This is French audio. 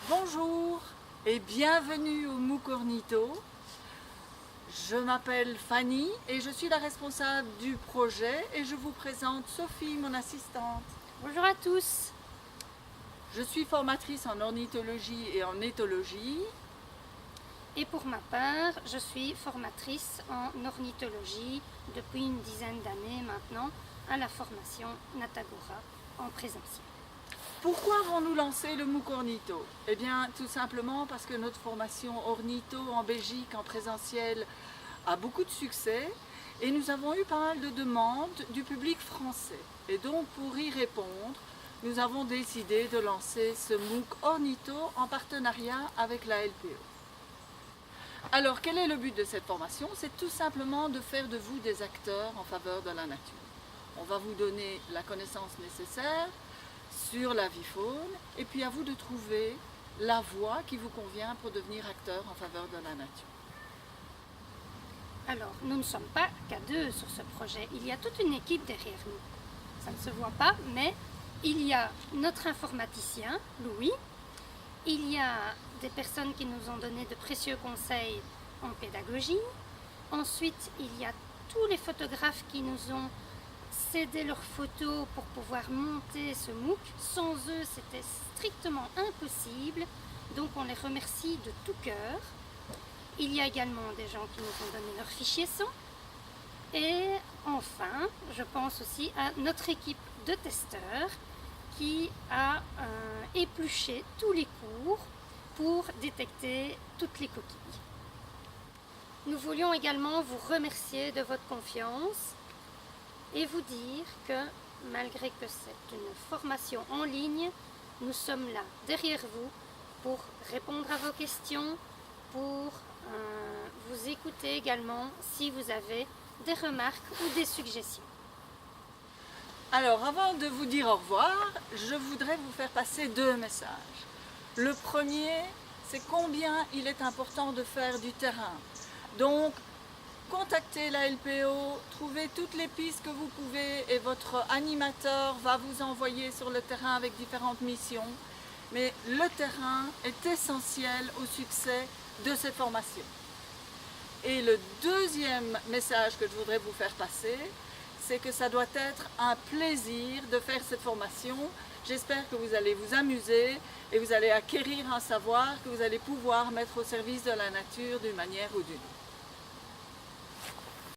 Bonjour et bienvenue au MOOC Ornitho. Je m'appelle Fanny et je suis la responsable du projet et je vous présente Sophie, mon assistante. Bonjour à tous. Je suis formatrice en ornithologie et en éthologie. Et pour ma part, je suis formatrice en ornithologie depuis une dizaine d'années maintenant à la formation Natagora en présentiel. Pourquoi avons-nous lancé le MOOC Ornitho? Eh bien, tout simplement parce que notre formation Ornitho en Belgique en présentiel a beaucoup de succès et nous avons eu pas mal de demandes du public français. Et donc, pour y répondre, nous avons décidé de lancer ce MOOC Ornitho en partenariat avec la LPO. Alors, quel est le but de cette formation? C'est tout simplement de faire de vous des acteurs en faveur de la nature. On va vous donner la connaissance nécessaire sur la vie faune et puis à vous de trouver la voie qui vous convient pour devenir acteur en faveur de la nature. Alors, nous ne sommes pas qu'à deux sur ce projet. Il y a toute une équipe derrière nous. Ça ne se voit pas, mais il y a notre informaticien, Louis. Il y a des personnes qui nous ont donné de précieux conseils en pédagogie. Ensuite, il y a tous les photographes qui nous ont cédé leurs photos pour pouvoir monter ce MOOC. Sans eux, c'était strictement impossible. Donc, on les remercie de tout cœur. Il y a également des gens qui nous ont donné leurs fichiers son. Et enfin, je pense aussi à notre équipe de testeurs qui a épluché tous les cours pour détecter toutes les coquilles. Nous voulions également vous remercier de votre confiance et vous dire que malgré que c'est une formation en ligne, nous sommes là derrière vous pour répondre à vos questions, pour vous écouter également si vous avez des remarques ou des suggestions. Alors, avant de vous dire au revoir, je voudrais vous faire passer deux messages. Le premier, c'est combien il est important de faire du terrain. Donc, contactez la LPO, trouvez toutes les pistes que vous pouvez et votre animateur va vous envoyer sur le terrain avec différentes missions. Mais le terrain est essentiel au succès de cette formation. Et le deuxième message que je voudrais vous faire passer, c'est que ça doit être un plaisir de faire cette formation. J'espère que vous allez vous amuser et vous allez acquérir un savoir que vous allez pouvoir mettre au service de la nature d'une manière ou d'une autre.